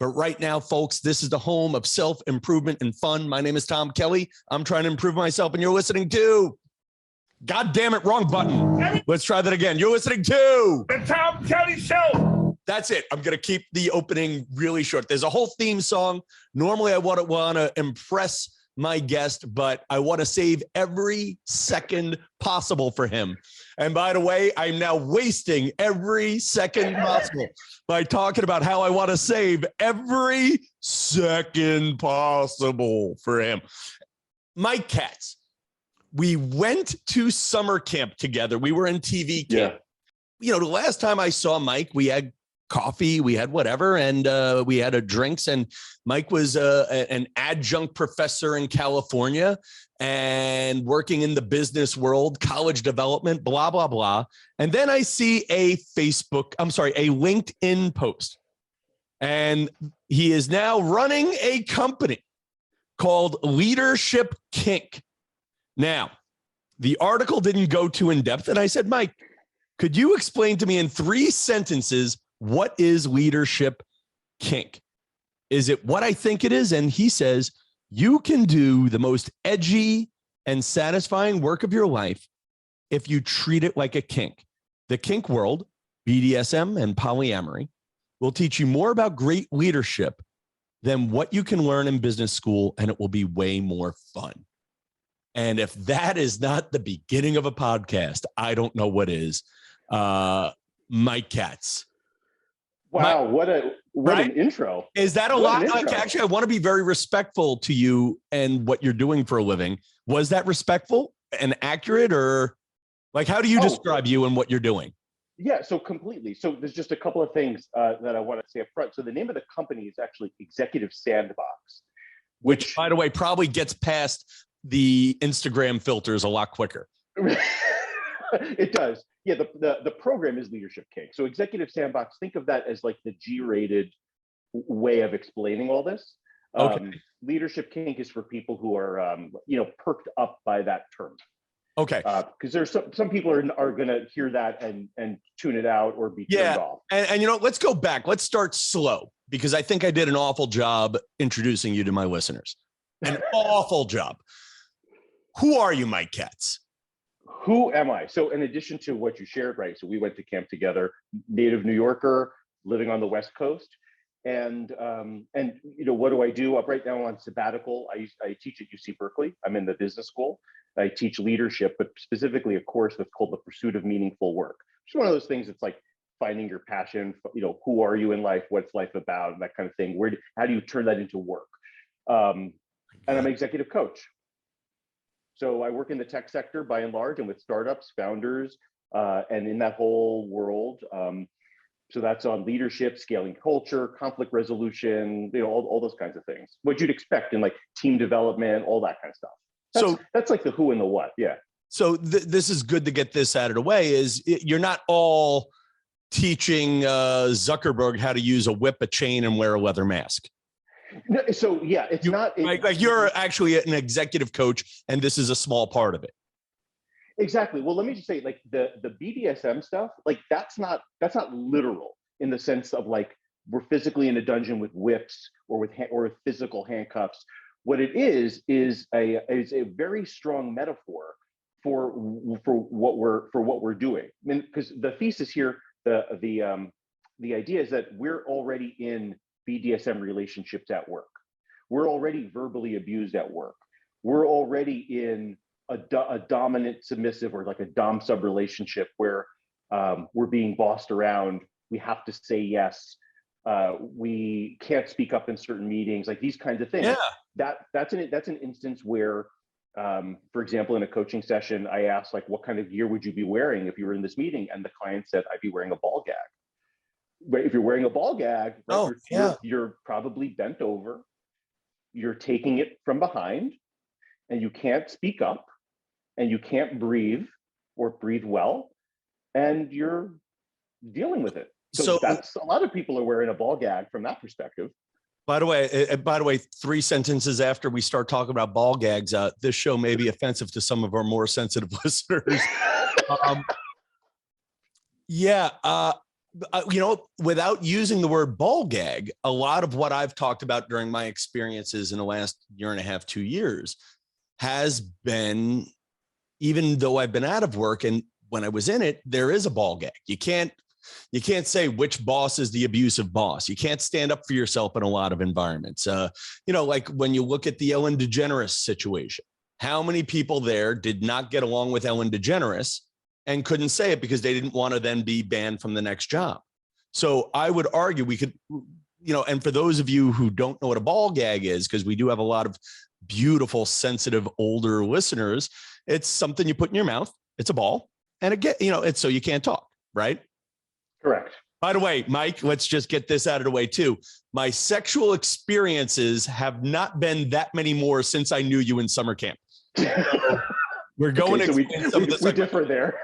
But right now, folks, this is the home of self-improvement and fun. My name is Tom Kelly. I'm trying to improve myself, and you're listening to... God damn it, wrong button. Let's try that again. You're listening to... The Tom Kelly Show. That's it. I'm going to keep the opening really short. There's a whole theme song. Normally, I want to impress my guest, but I want to save every second possible for him. And by the way, I'm now wasting every second possible by talking about how I want to save every second possible for him. Mike Katz. We went to summer camp together. We were in TV camp. Yeah. You know, the last time I saw Mike, we had coffee, we had whatever, and we had a drinks. And Mike was an adjunct professor in California and working in the business world, college development, blah, blah, blah. And then I see a LinkedIn post. And he is now running a company called Leadership Kink. Now, the article didn't go too in depth. And I said, Mike, could you explain to me in 3 sentences, what is Leadership Kink? Is it what I think it is? And he says, you can do the most edgy and satisfying work of your life if you treat it like a kink. The kink world, BDSM and polyamory, will teach you more about great leadership than what you can learn in business school, and it will be way more fun. And if that is not the beginning of a podcast, I don't know what is. Mike Katz. Wow, what an intro. Is that a lot? Like, actually, I want to be very respectful to you and what you're doing for a living. Was that respectful and accurate, or like, how do you describe you and what you're doing? Yeah, so completely. So there's just a couple of things that I want to say up front. So the name of the company is actually Executive Sandbox. Which, by the way, probably gets past the Instagram filters a lot quicker. It does. Yeah, the program is Leadership Kink. So Executive Sandbox, think of that as like the G-rated way of explaining all this. Okay. Leadership Kink is for people who are, perked up by that term. Okay. Because there's some people are going to hear that and tune it out or be turned off. And let's go back. Let's start slow, because I think I did an awful job introducing you to my listeners. An awful job. Who are you, Mike Katz? Who am I? So in addition to what you shared, right? So we went to camp together, native New Yorker, living on the West Coast. And what do I do? Up right now on sabbatical, I teach at UC Berkley. I'm in the business school. I teach leadership, but specifically a course that's called The Pursuit of Meaningful Work. It's one of those things. It's like finding your passion. Who are you in life? What's life about? That kind of thing. How do you turn that into work? And I'm an executive coach. So I work in the tech sector by and large, and with startups, founders, and in that whole world. So that's on leadership, scaling culture, conflict resolution, all those kinds of things. What you'd expect in like team development, all that kind of stuff. That's like the who and the what. Yeah. So this is good to get this out of the way. You're not all teaching Zuckerberg how to use a whip, a chain, and wear a leather mask. No, so yeah, it's not like you're actually an executive coach, and this is a small part of it. Exactly. Well, let me just say, like the BDSM stuff, like that's not literal in the sense of like we're physically in a dungeon with whips or with physical handcuffs. What it is a very strong metaphor for what we're doing. I mean, because the thesis here, the idea is that we're already in BDSM relationships at work. We're already verbally abused at work. We're already in a dominant submissive or like a dom sub relationship where we're being bossed around. We have to say yes. We can't speak up in certain meetings, like these kinds of things. Yeah. That's an instance where, for example, in a coaching session, I asked like, what kind of gear would you be wearing if you were in this meeting? And the client said, I'd be wearing a ball gag. But if you're wearing a ball gag, right, you're probably bent over, you're taking it from behind, and you can't speak up, and you can't breathe or breathe well, and you're dealing with it. So that's a lot of people are wearing a ball gag from that perspective. By the way, 3 sentences after we start talking about ball gags, this show may be offensive to some of our more sensitive listeners. without using the word ball gag, a lot of what I've talked about during my experiences in the last year and a half, 2 years has been, even though I've been out of work and when I was in it, there is a ball gag. You can't say which boss is the abusive boss. You can't stand up for yourself in a lot of environments. Like when you look at the Ellen DeGeneres situation, how many people there did not get along with Ellen DeGeneres and couldn't say it because they didn't want to then be banned from the next job? So I would argue we could, and for those of you who don't know what a ball gag is, because we do have a lot of beautiful, sensitive, older listeners, it's something you put in your mouth. It's a ball, and it's so you can't talk, right? Correct. By the way, Mike, let's just get this out of the way too. My sexual experiences have not been that many more since I knew you in summer camp. So we're going to explain some of this. We differ there.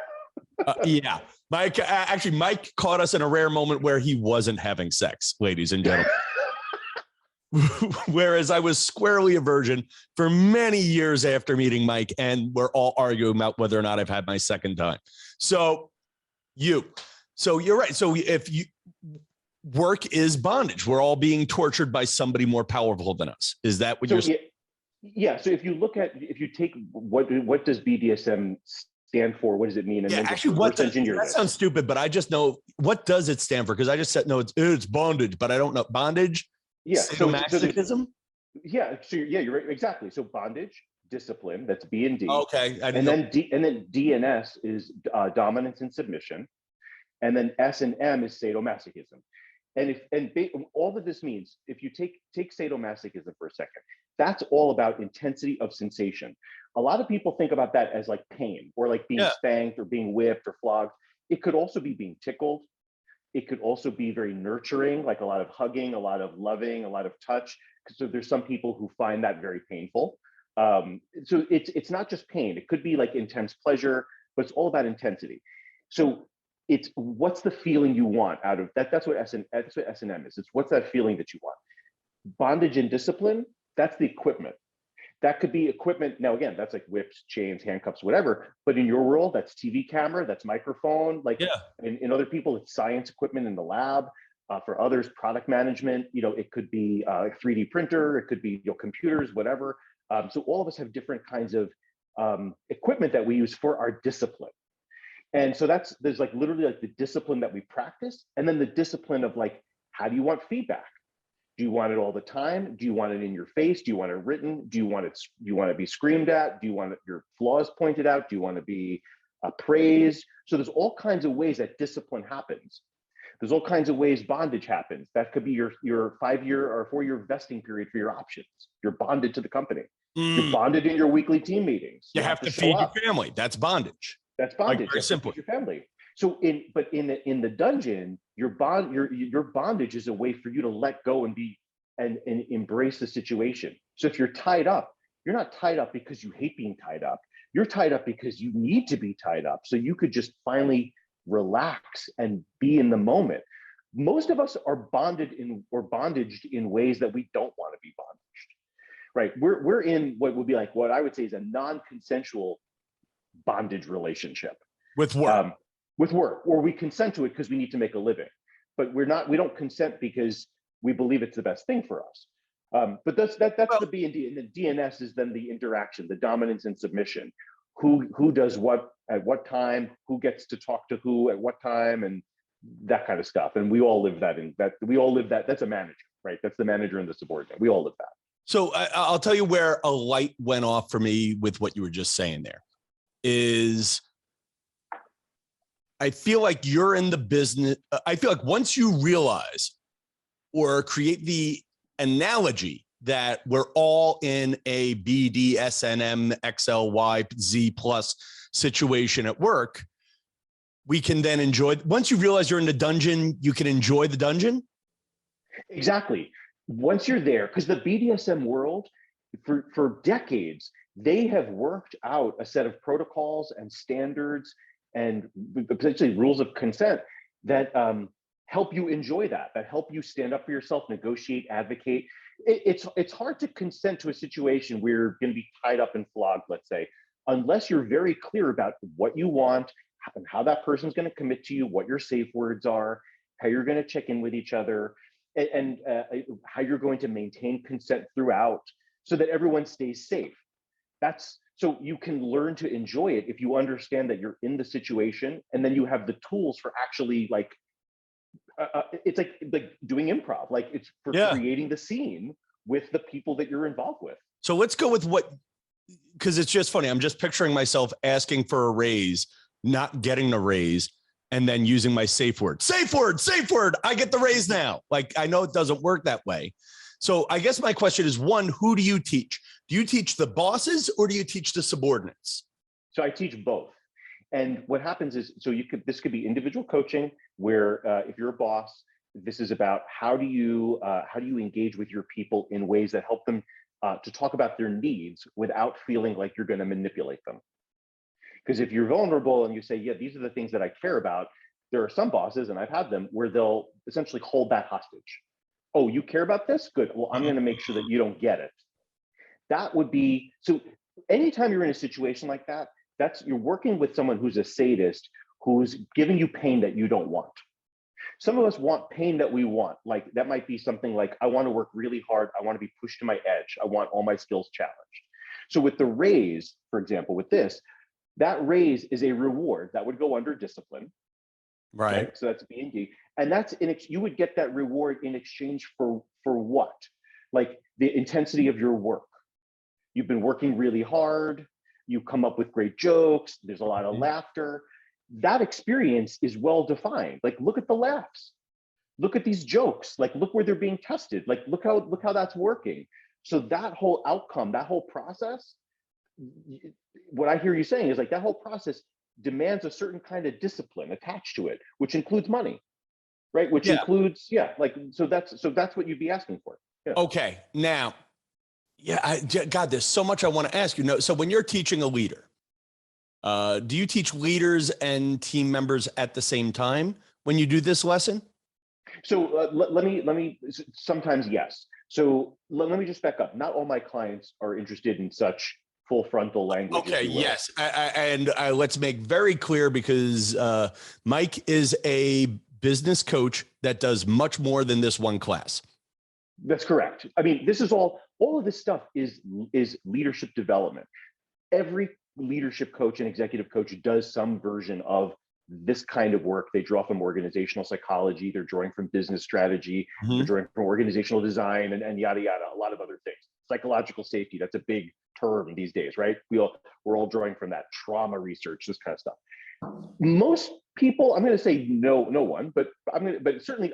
Yeah. Mike caught us in a rare moment where he wasn't having sex, ladies and gentlemen. Whereas I was squarely a virgin for many years after meeting Mike, and we're all arguing about whether or not I've had my second time. So you're right. So if work is bondage, we're all being tortured by somebody more powerful than us. Is that what you're saying? Yeah. So if you take what does BDSM stand for? What does it mean? And then actually, that sounds stupid, but I just know, what does it stand for? Because I just said, no, it's bondage, but I don't know. Bondage? Yeah. Sadomasochism? You're right. Exactly. So bondage, discipline, that's B and D. Okay. And then D and S is dominance and submission. And then S and M is sadomasochism. And all that this means, if you take sadomasochism for a second, that's all about intensity of sensation. A lot of people think about that as like pain, or like being spanked or being whipped or flogged. It could also be being tickled. It could also be very nurturing, like a lot of hugging, a lot of loving, a lot of touch. So there's some people who find that very painful. So it's not just pain. It could be like intense pleasure, but it's all about intensity. So it's what's the feeling you want out of that. That's what S&M is. It's what's that feeling that you want. Bondage and discipline, that's the equipment. That could be equipment. Now, again, that's like whips, chains, handcuffs, whatever. But in your world, that's TV camera, that's microphone. Like in other people, it's science equipment in the lab. For others, product management. It could be a 3D printer. It could be computers, whatever. So all of us have different kinds of equipment that we use for our discipline. And so there's like literally like the discipline that we practice, and then the discipline of like, how do you want feedback? Do you want it all the time? Do you want it in your face? Do you want it written? Do you want to be screamed at? Do you want your flaws pointed out? Do you want to be praised? So there's all kinds of ways that discipline happens. There's all kinds of ways bondage happens. That could be your 5-year or 4-year vesting period for your options. You're bonded to the company. You're bonded in your weekly team meetings. You have to feed your family. That's bondage. That's bondage. Very simple. Your family. So in the dungeon, your bondage is a way for you to let go and embrace the situation. So if you're tied up, you're not tied up because you hate being tied up. You're tied up because you need to be tied up. So you could just finally relax and be in the moment. Most of us are bondaged in ways that we don't want to be bondaged. Right? We're in what would be like what I would say is a non-consensual bondage relationship with work. Or we consent to it because we need to make a living, but we don't consent because we believe it's the best thing for us. But that's the B and D, and the DNS is then the interaction, the dominance and submission. Who does what at what time? Who gets to talk to who at what time, and that kind of stuff. And we all live that. That's a manager, right? That's the manager and the subordinate. We all live that. So I'll tell you where a light went off for me with what you were just saying there. Is I feel like you're in the business. I feel like once you realize or create the analogy that we're all in a BDSM XLYZ plus situation at work, we can then enjoy. Once you realize you're in the dungeon, you can enjoy the dungeon. Exactly. Once you're there, because the BDSM world, for decades, they have worked out a set of protocols and standards and potentially rules of consent that help you enjoy that help you stand up for yourself, negotiate, advocate. It's hard to consent to a situation where you're going to be tied up and flogged, let's say, unless you're very clear about what you want and how that person's going to commit to you, what your safe words are. how you're going to check in with each other, and how you're going to maintain consent throughout so that everyone stays safe. That's so you can learn to enjoy it if you understand that you're in the situation, and then you have the tools for actually like, it's like doing improv, like it's for creating the scene with the people that you're involved with. So let's go with because it's just funny. I'm just picturing myself asking for a raise, not getting a raise, and then using my safe word. Safe word. I get the raise now. Like, I know it doesn't work that way. So I guess my question is, one, who do you teach? Do you teach the bosses or do you teach the subordinates? So I teach both. And what happens is, this could be individual coaching where if you're a boss, this is about how do you engage with your people in ways that help them to talk about their needs without feeling like you're going to manipulate them. Because if you're vulnerable and you say, yeah, these are the things that I care about, there are some bosses, and I've had them, where they'll essentially hold that hostage. Oh, you care about this? Good. Well, I'm going to make sure that you don't get it. That would be, so anytime you're in a situation like that, you're working with someone who's a sadist, who's giving you pain that you don't want. Some of us want pain that we want. Like, that might be something like, I want to work really hard. I want to be pushed to my edge. I want all my skills challenged. So with the raise, for example, with this, that raise is a reward that would go under discipline. Right. So that's B&D. And that's you would get that reward in exchange for what? Like the intensity of your work. You've been working really hard. You come up with great jokes. There's a lot of laughter. That experience is well defined. Like, look at the laughs. Look at these jokes. Like, look where they're being tested. Like, look how that's working. So that whole outcome, that whole process, what I hear you saying is like that whole process demands a certain kind of discipline attached to it, which includes money, right? Which includes, so that's what you'd be asking for. Yeah. Okay. Now, God, there's so much I want to ask you. So when you're teaching a leader, do you teach leaders and team members at the same time when you do this lesson? So let me, sometimes yes. So let me just back up. Not all my clients are interested in such full frontal language. Okay, yes. And let's make very clear, because Mike is a business coach that does much more than this one class. That's correct. I mean, this is all of this stuff is leadership development. Every leadership coach and executive coach does some version of this kind of work. They draw from organizational psychology, they're drawing from business strategy, they're drawing from organizational design, and yada, yada, a lot of other things. Psychological safety, that's a big term these days, right? We're all drawing from that. Trauma research, this kind of stuff. Most people, I'm going to say no one, but certainly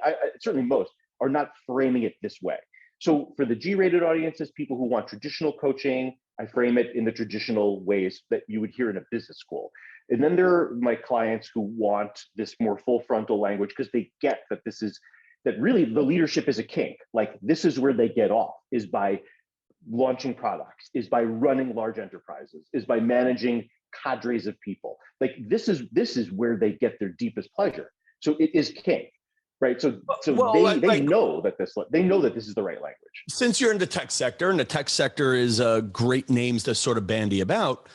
most are not framing it this way. So for the G-rated audiences, people who want traditional coaching, I frame it in the traditional ways that you would hear in a business school. And then there are my clients who want this more full frontal language because they get that really the leadership is a kink. Like, this is where they get off, is by launching products, is by running large enterprises, is by managing cadres of people. Like, this is where they get their deepest pleasure. So it is kink. Right. So they know that this is the right language. Since you're in the tech sector, and the tech sector is great names to sort of bandy about.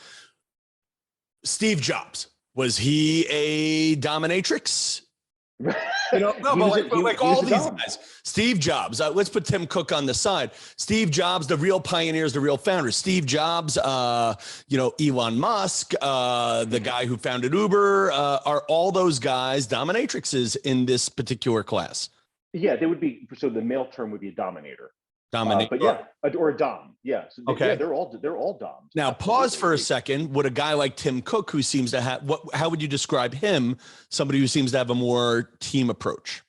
Steve Jobs, was he a dominatrix? Like all these guys. Steve Jobs. Let's put Tim Cook on the side. Steve Jobs, the real pioneers, the real founders. Steve Jobs, Elon Musk, the guy who founded Uber. Are all those guys dominatrixes in this particular class? Yeah, they would be. So the male term would be a dominator. Dominator. Or a dom. Yeah. So they're all doms. Now, pause for a second. Would a guy like Tim Cook, who seems to have how would you describe him? Somebody who seems to have a more team approach.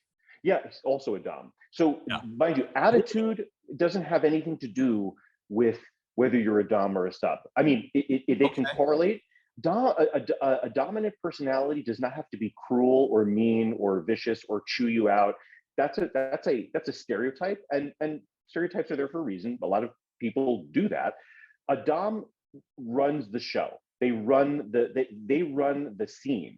Yeah, it's also a dom. So mind you, attitude doesn't have anything to do with whether you're a dom or a sub. I mean, they can correlate. A dominant personality does not have to be cruel or mean or vicious or chew you out. That's a stereotype, and stereotypes are there for a reason. A lot of people do that. A dom runs the show. They run the scene.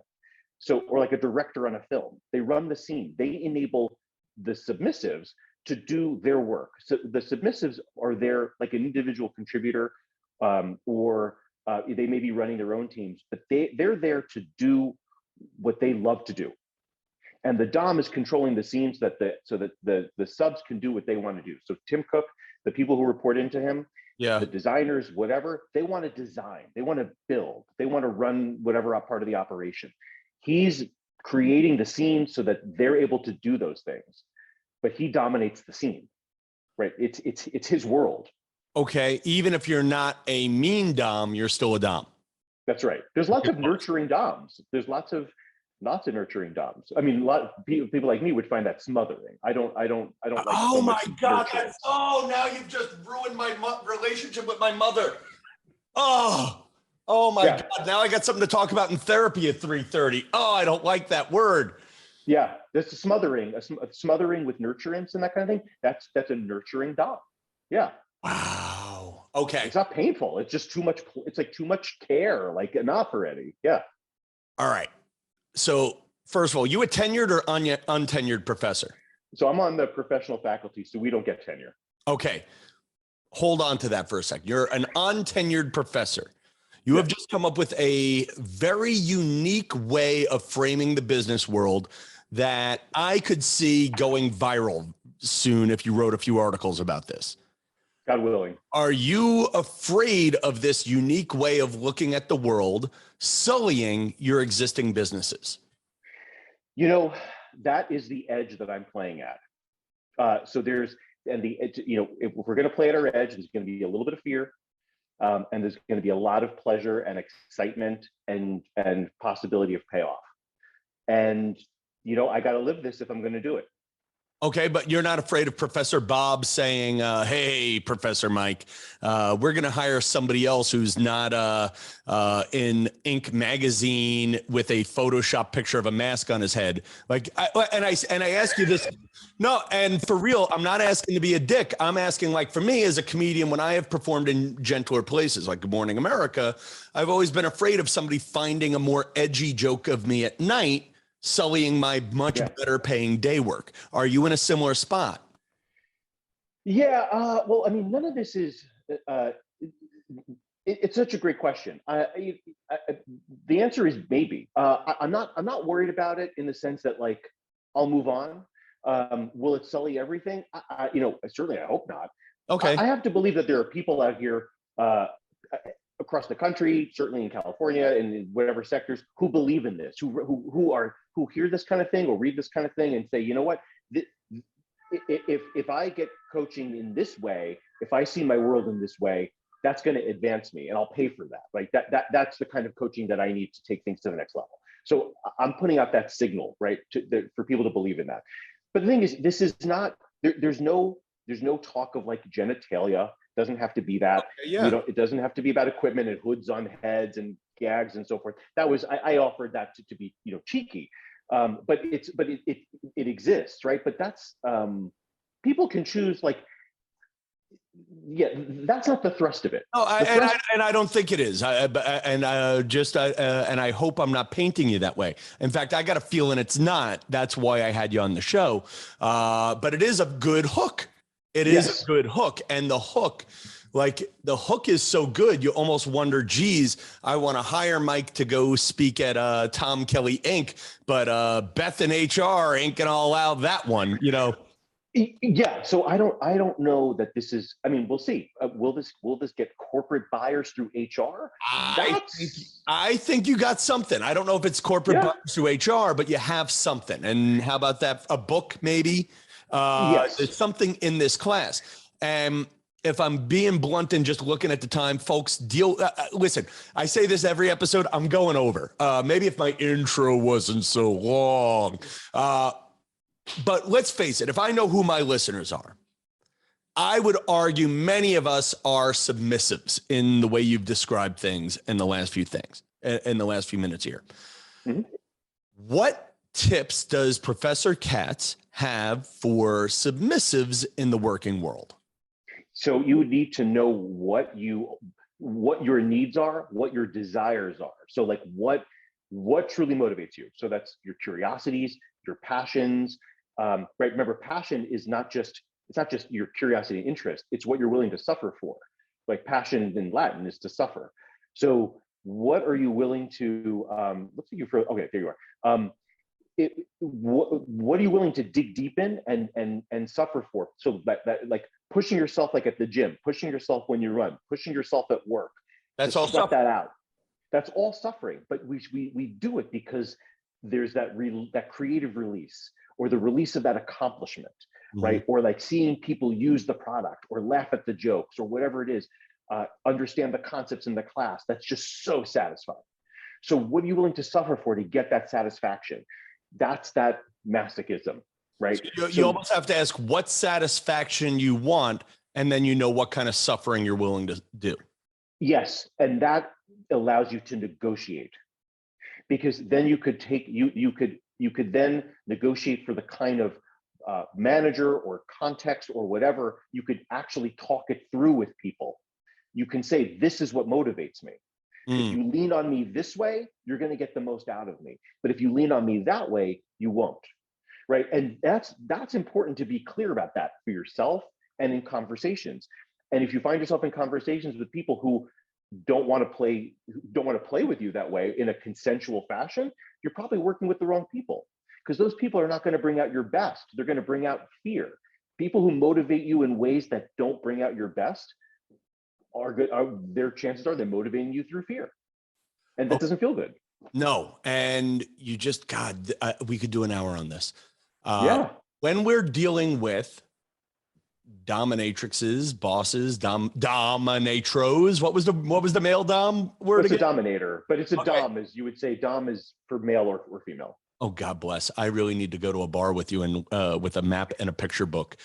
So, or like a director on a film, they run the scene. They enable the submissives to do their work. So the submissives are there like an individual contributor, or they may be running their own teams, but they're there to do what they love to do. and the dom is controlling the scene so that the subs can do what they want to do. So Tim Cook, the people who report into him, the designers, whatever, they want to design, they want to build, they want to run whatever part of the operation. He's creating the scene so that they're able to do those things, but he dominates the scene, right? It's his world. Okay, even if you're not a mean dom, you're still a dom. That's right. There's lots of nurturing doms. There's lots of nurturing doms. I mean, a lot of people like me would find that smothering. I don't like. Oh so my God! Now you've just ruined my relationship with my mother. Oh my God! Now I got something to talk about in therapy at 3:30. Oh, I don't like that word. Yeah, that's a smothering with nurturance and that kind of thing. That's a nurturing dom. Yeah. Wow. Okay. It's not painful. It's just too much. It's like too much care. Like enough already. Yeah. All right. So first of all, you a tenured or untenured professor? So I'm on the professional faculty, so we don't get tenure. Okay. Hold on to that for a second. You're an untenured professor. You have just come up with a very unique way of framing the business world that I could see going viral soon if you wrote a few articles about this. God willing. Are you afraid of this unique way of looking at the world sullying your existing businesses? You know, that is the edge that I'm playing at. So there's, and the edge, you know, if we're going to play at our edge, there's going to be a little bit of fear, and there's going to be a lot of pleasure and excitement and possibility of payoff. And, you know, I got to live this if I'm going to do it. Okay, but you're not afraid of Professor Bob saying, hey, Professor Mike, we're going to hire somebody else who's not in Inc. magazine with a Photoshop picture of a mask on his head. Like, I ask you this. No, and for real, I'm not asking to be a dick. I'm asking, like, for me as a comedian, when I have performed in gentler places like Good Morning America, I've always been afraid of somebody finding a more edgy joke of me at night, sullying my much better paying day work. Are you in a similar spot? Yeah, well, I mean, none of this is, it's such a great question. The answer is maybe. I'm not worried about it in the sense that, like, I'll move on. Will it sully everything? You know, certainly I hope not. Okay. I have to believe that there are people out here across the country, certainly in California and in whatever sectors, who believe in this, who hear this kind of thing or read this kind of thing and say, you know what, if I get coaching in this way, if I see my world in this way, that's going to advance me, and I'll pay for that. Right? That's the kind of coaching that I need to take things to the next level. So I'm putting out that signal, right, for people to believe in that. But the thing is, this is not. There's no talk of like genitalia. Doesn't have to be that. Okay, yeah. It doesn't have to be about equipment and hoods on heads and gags and so forth. That was I offered that to be, you know, cheeky, but it exists, right? But that's people can choose, like, yeah, that's not the thrust of it. No, I don't think it is. And I hope I'm not painting you that way. In fact, I got a feeling it's not. That's why I had you on the show. But it is a good hook. It is a good hook. And the hook is so good, you almost wonder, geez, I want to hire Mike to go speak at Tom Kelly Inc., but Beth in HR ain't going to allow that one, you know? Yeah. So I don't know that this is, I mean, we'll see. Will this get corporate buyers through HR? I think you got something. I don't know if it's corporate buyers through HR, but you have something. And how about that? A book, maybe? There's something in this class. And if I'm being blunt and just looking at the time, folks, listen, I say this every episode, I'm going over. Maybe if my intro wasn't so long. But let's face it, if I know who my listeners are, I would argue many of us are submissives in the way you've described things in the last few minutes here. Mm-hmm. What tips does Professor Katz have for submissives in the working world? So you would need to know what your needs are, what your desires are. So, like, what truly motivates you. So that's your curiosities, your passions, right? Remember, passion is not just your curiosity and interest. It's what you're willing to suffer for. Like, passion in Latin is to suffer. So what are you willing to, let's see, okay, there you are. what are you willing to dig deep in and suffer for? So that like pushing yourself, like at the gym, pushing yourself when you run, pushing yourself at work. That's all sweat that out. That's all suffering. But we do it because there's that creative release, or the release of that accomplishment, right? Or like seeing people use the product or laugh at the jokes or whatever it is, understand the concepts in the class. That's just so satisfying. So what are you willing to suffer for to get that satisfaction? That's that masochism, right? So you almost have to ask what satisfaction you want, and then you know what kind of suffering you're willing to do. Yes, and that allows you to negotiate, because then you could take you could then negotiate for the kind of manager or context or whatever. You could actually talk it through with people. You can say, this is what motivates me. If you lean on me this way, you're going to get the most out of me. But if you lean on me that way, you won't, right? And that's important to be clear about that for yourself and in conversations. And if you find yourself in conversations with people who don't want to play with you that way in a consensual fashion, you're probably working with the wrong people, because those people are not going to bring out your best. They're going to bring out fear. People who motivate you in ways that don't bring out your best their chances are they're motivating you through fear, and that doesn't feel good. No, and you just, God, we could do an hour on this. Yeah. When we're dealing with dominatrixes, bosses, dominatros, what was the male dom word? It's a dominator, but it's a dom, as you would say. Dom is for male or female. Oh, God bless. I really need to go to a bar with you and with a map and a picture book.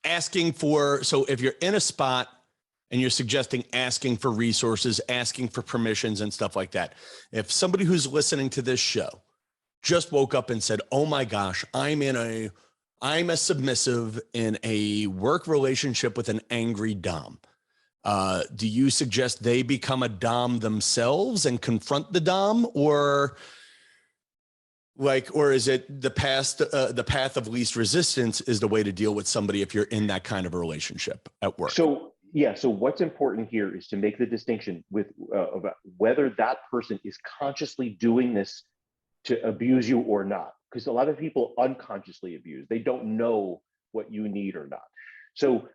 Asking for, so if you're in a spot and you're suggesting asking for resources, asking for permissions and stuff like that, if somebody who's listening to this show just woke up and said, oh my gosh, I'm a submissive in a work relationship with an angry dom, do you suggest they become a dom themselves and confront the dom, or is it the path of least resistance is the way to deal with somebody if you're in that kind of a relationship at work? So what's important here is to make the distinction with about whether that person is consciously doing this to abuse you or not, because a lot of people unconsciously abuse. They don't know what you need or not. So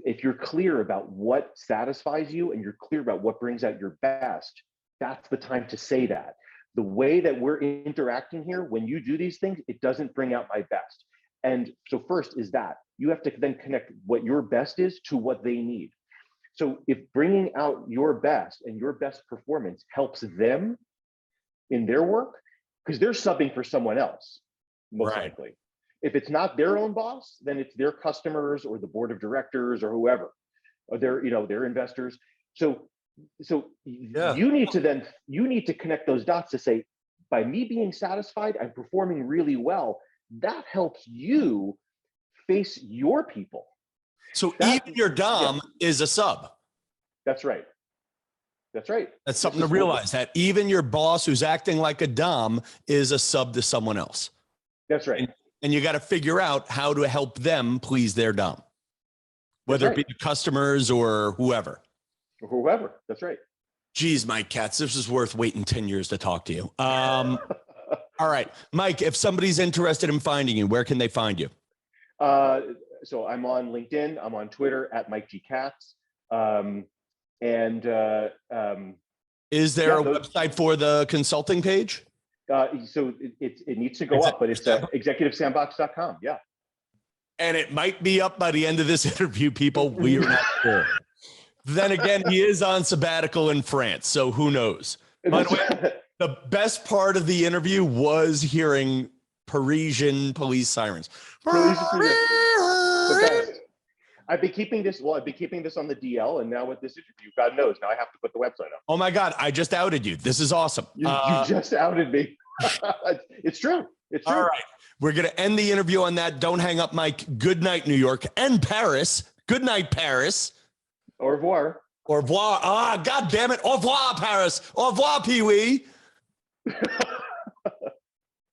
if you're clear about what satisfies you and you're clear about what brings out your best, that's the time to say that. The way that we're interacting here, when you do these things, it doesn't bring out my best. And so first is that you have to then connect what your best is to what they need. So if bringing out your best and your best performance helps them in their work, because they're subbing for someone else, most likely. If it's not their own boss, then it's their customers or the board of directors or whoever, or their investors. So you need to connect those dots to say, by me being satisfied, I'm performing really well. That helps you face your people. So even your dom is a sub. That's right. That's right. That's something to realize, that even your boss who's acting like a dom is a sub to someone else. That's right. And you got to figure out how to help them please their dom, whether it be the customers or whoever. That's right. Geez, Mike Katz, this is worth waiting 10 years to talk to you. All right, Mike, if somebody's interested in finding you, where can they find you? So I'm on LinkedIn. I'm on Twitter at Mike G. Katz. Is there a website for the consulting page? So it needs to go up, but it's executivesandbox.com. Yeah. And it might be up by the end of this interview, people. We are not sure. Then again, he is on sabbatical in France, so who knows? By the way, the best part of the interview was hearing Parisian police sirens. I've been keeping this on the DL, and now with this interview, God knows, now I have to put the website up. Oh my God, I just outed you. This is awesome. You just outed me. It's true. It's true. All right. We're going to end the interview on that. Don't hang up, Mike. Good night, New York and Paris. Good night, Paris. Au revoir. Au revoir. Ah, God damn it. Au revoir, Paris. Au revoir, Pee-wee.